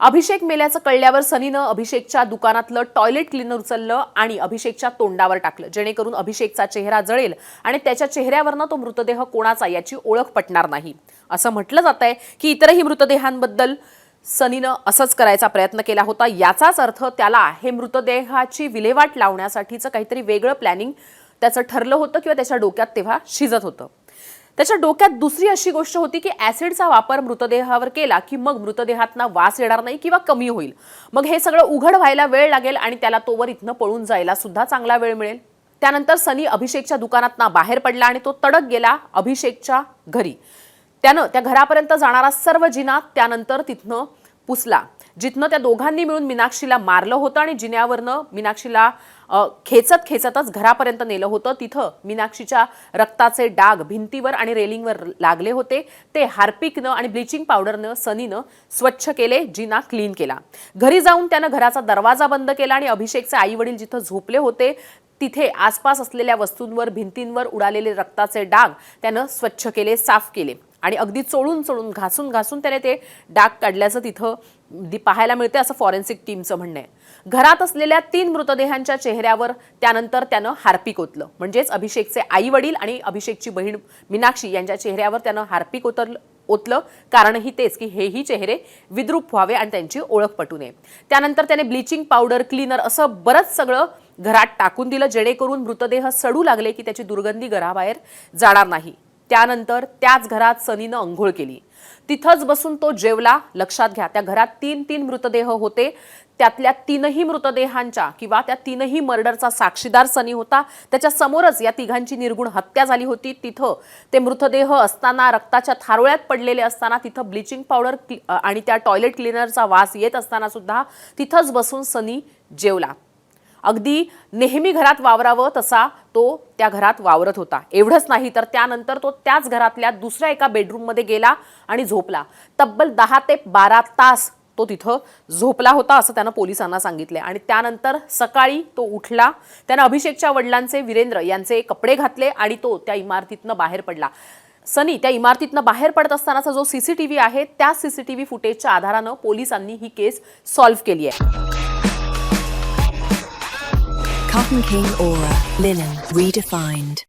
अभिषेक मेल्याचं कळल्यावर सनीनं अभिषेकच्या दुकानातलं toilet cleaner उचललं आणि अभिषेकच्या तोंडावर टाकलं, जेणेकरून अभिषेकचा चेहरा जळेल आणि त्याच्या चेहऱ्यावरनं तो मृतदेह कोणाचा याची ओळख पटणार नाही. असं म्हटलं जातंय की इतरही मृतदेहांबद्दल सनीनं असंच करायचा प्रयत्न केला होता. याचाच अर्थ त्याला हे मृतदेहाची विल्हेवाट लावण्यासाठीचं काहीतरी वेगळं प्लॅनिंग त्याचं ठरलं होतं किंवा त्याच्या डोक्यात तेव्हा शिजत होतं. त्याच्या डोक्यात दुसरी अशी गोष्ट होती की ऍसिडचा वापर मृतदेहावर केला की मग मृतदेहातना वास येणार नाही किंवा कमी होईल. मग हे सगळं उघड व्हायला वेळ लागेल आणि त्याला तोवर इथनं पळून जायला सुद्धा चांगला वेळ मिळेल. त्यानंतर सनी अभिषेकच्या दुकानातना बाहेर पडला आणि तो तडक गेला अभिषेकच्या घरी. त्यानं त्या घरापर्यंत जाणारा सर्व जिना त्यानंतर तिथनं पुसला, जिथनं त्या दोघांनी मिळून मीनाक्षीला मारलं होतं आणि जिन्यावरनं मीनाक्षीला खेचत खेचतच घरापर्यंत नेलं होतं. तिथं मीनाक्षीच्या रक्ताचे डाग भिंतीवर आणि रेलिंगवर लागले होते. ते हार्पिकनं आणि ब्लिचिंग पावडरनं सनीनं स्वच्छ केले, जिना क्लीन केला. घरी जाऊन त्यानं घराचा दरवाजा बंद केला आणि अभिषेकचे आई वडील जिथं झोपले होते तिथे आसपास असलेल्या वस्तूंवर भिंतींवर उडालेले रक्ताचे डाग त्यानं स्वच्छ केले, साफ केले आणि अगदी चोळून चोळून घासून घासून त्याने ते डाग काढल्याचं तिथं पाहायला मिळते, असं फॉरेन्सिक टीमचं म्हणणं आहे. घरात असलेल्या 3 मृतदेहांच्या चेहऱ्यावर त्यानंतर त्यानं हार्पिक ओतलं, म्हणजेच अभिषेकचे आई वडील आणि अभिषेकची बहीण मीनाक्षी यांच्या चेहऱ्यावर त्यानं हार्पिक ओतलं. कारणही तेच की हेही चेहरे विद्रूप व्हावे आणि त्यांची ओळख पटू नये. त्यानंतर त्याने ब्लिचिंग पावडर, क्लीनर असं बरंच सगळं घरात टाकून दिलं, जेणेकरून मृतदेह सडू लागले की त्याची दुर्गंधी घराबाहेर जाणार नाही. त्यानंतर त्याच घरात सनीनं अंघोळ केली. तिथंच बसून तो जेवला. लक्षात घ्या, त्या घरात 3 मृतदेह होते. त्यातल्या 3ही मृतदेहांच्या किंवा त्या 3ही मर्डरचा साक्षीदार सनी होता. त्याच्या समोरच या तिघांची निर्गुण हत्या झाली होती. तिथं ते मृतदेह असताना, रक्ताच्या थारोळ्यात पडलेले असताना, तिथं ब्लिचिंग पावडर आणि त्या टॉयलेट क्लीनरचा वास येत असताना सुद्धा तिथंच बसून सनी जेवला. अगदी नेहमी घरात वावरावं तसा तो त्या घरात वावरत होता. एवढंच नाही तर त्यानंतर तो त्याच घरातल्या दुसऱ्या एका बेडरूममध्ये गेला आणि झोपला. तब्बल 10 ते 12 तास तो तिथं झोपला होता, असं त्यानं पोलिसांना सांगितले. आणि त्यानंतर सकाळी तो उठला. त्यानं अभिषेकच्या वडिलांचे, वीरेंद्र यांचे कपडे घातले आणि तो त्या इमारतीतनं बाहेर पडला. सनी त्या इमारतीतनं बाहेर पडत असतानाचा जो CCTV आहे त्या CCTV फुटेजच्या आधारानं पोलिसांनी ही केस सॉल्व्ह केली आहे. Cotton King Aura, linen redefined.